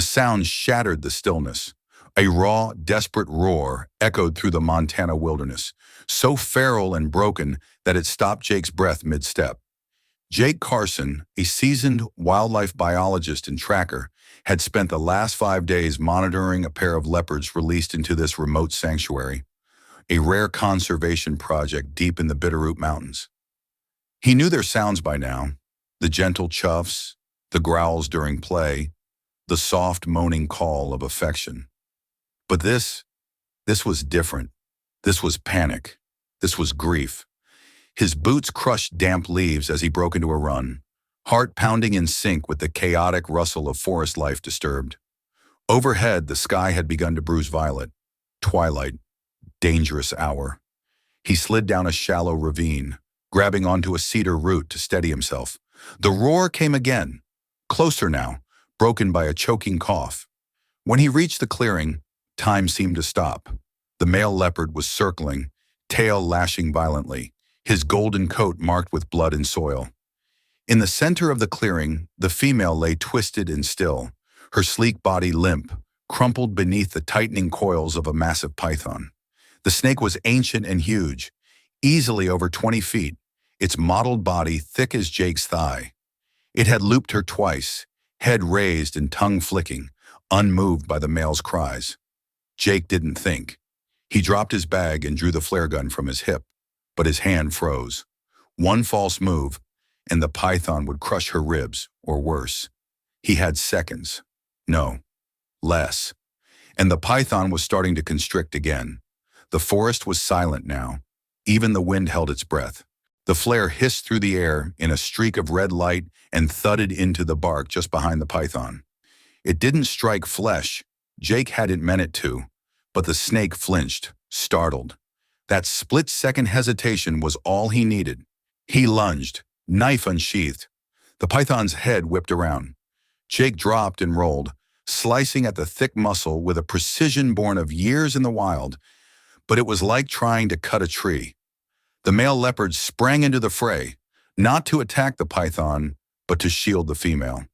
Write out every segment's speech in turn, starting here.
The sound shattered the stillness. A raw, desperate roar echoed through the Montana wilderness, so feral and broken that it stopped Jake's breath mid-step. Jake Carson, a seasoned wildlife biologist and tracker, had spent the last 5 days monitoring a pair of leopards released into this remote sanctuary, a rare conservation project deep in the Bitterroot Mountains. He knew their sounds by now: the gentle chuffs, the growls during play, the soft moaning call of affection. But this was different. This was panic. This was grief. His boots crushed damp leaves as he broke into a run, heart pounding in sync with the chaotic rustle of forest life disturbed. Overhead, the sky had begun to bruise violet. Twilight. Dangerous hour. He slid down a shallow ravine, grabbing onto a cedar root to steady himself. The roar came again, closer now, broken by a choking cough. When he reached the clearing, time seemed to stop. The male leopard was circling, tail lashing violently, his golden coat marked with blood and soil. In the center of the clearing, the female lay twisted and still, her sleek body limp, crumpled beneath the tightening coils of a massive python. The snake was ancient and huge, easily over 20 feet, its mottled body thick as Jake's thigh. It had looped her twice, head raised and tongue flicking, unmoved by the male's cries. Jake didn't think. He dropped his bag and drew the flare gun from his hip, but his hand froze. One false move, and the python would crush her ribs, or worse. He had seconds. No, less. And the python was starting to constrict again. The forest was silent now. Even the wind held its breath. The flare hissed through the air in a streak of red light and thudded into the bark just behind the python. It didn't strike flesh. Jake hadn't meant it to, but the snake flinched, startled. That split-second hesitation was all he needed. He lunged, knife unsheathed. The python's head whipped around. Jake dropped and rolled, slicing at the thick muscle with a precision born of years in the wild, but it was like trying to cut a tree. The male leopard sprang into the fray, not to attack the python, but to shield the female.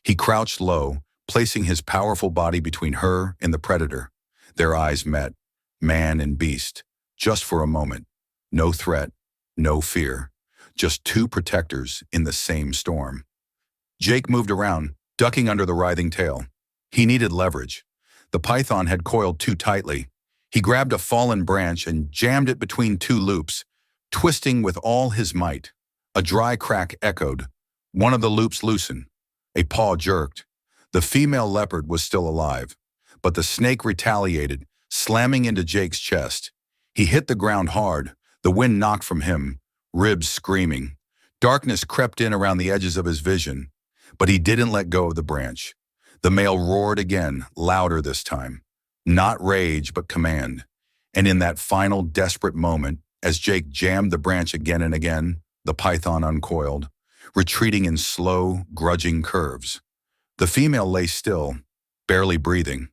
He crouched low, placing his powerful body between her and the predator. Their eyes met, man and beast, just for a moment. No threat, no fear, just two protectors in the same storm. Jake moved around, ducking under the writhing tail. He needed leverage. The python had coiled too tightly. He grabbed a fallen branch and jammed it between two loops, twisting with all his might. A dry crack echoed. One of the loops loosened. A paw jerked. The female leopard was still alive, but the snake retaliated, slamming into Jake's chest. He hit the ground hard, the wind knocked from him, ribs screaming. Darkness crept in around the edges of his vision, but he didn't let go of the branch. The male roared again, louder this time. Not rage, but command. And in that final desperate moment, as Jake jammed the branch again and again, the python uncoiled, retreating in slow, grudging curves. The female lay still, barely breathing.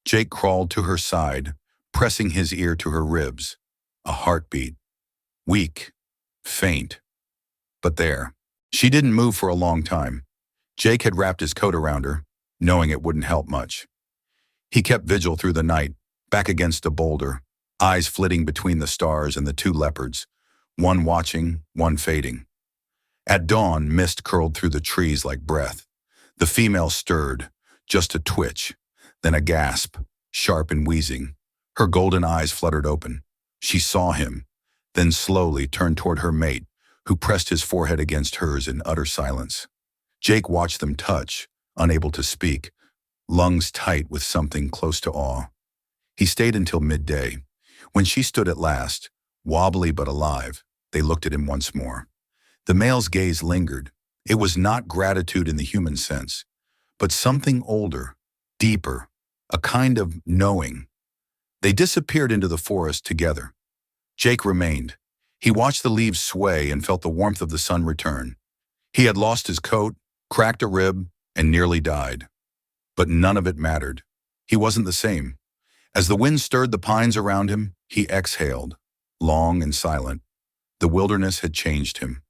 Jake crawled to her side, pressing his ear to her ribs. A heartbeat. Weak. Faint. But there. She didn't move for a long time. Jake had wrapped his coat around her, knowing it wouldn't help much. He kept vigil through the night, back against a boulder, eyes flitting between the stars and the two leopards, one watching, one fading. At dawn, mist curled through the trees like breath. The female stirred, just a twitch, then a gasp, sharp and wheezing. Her golden eyes fluttered open. She saw him, then slowly turned toward her mate, who pressed his forehead against hers in utter silence. Jake watched them touch, unable to speak, lungs tight with something close to awe. He stayed until midday. When she stood at last, wobbly but alive, they looked at him once more. The male's gaze lingered. It was not gratitude in the human sense, but something older, deeper, a kind of knowing. They disappeared into the forest together. Jake remained. He watched the leaves sway and felt the warmth of the sun return. He had lost his coat, cracked a rib, and nearly died. But none of it mattered. He wasn't the same. As the wind stirred the pines around him, he exhaled, long and silent. The wilderness had changed him.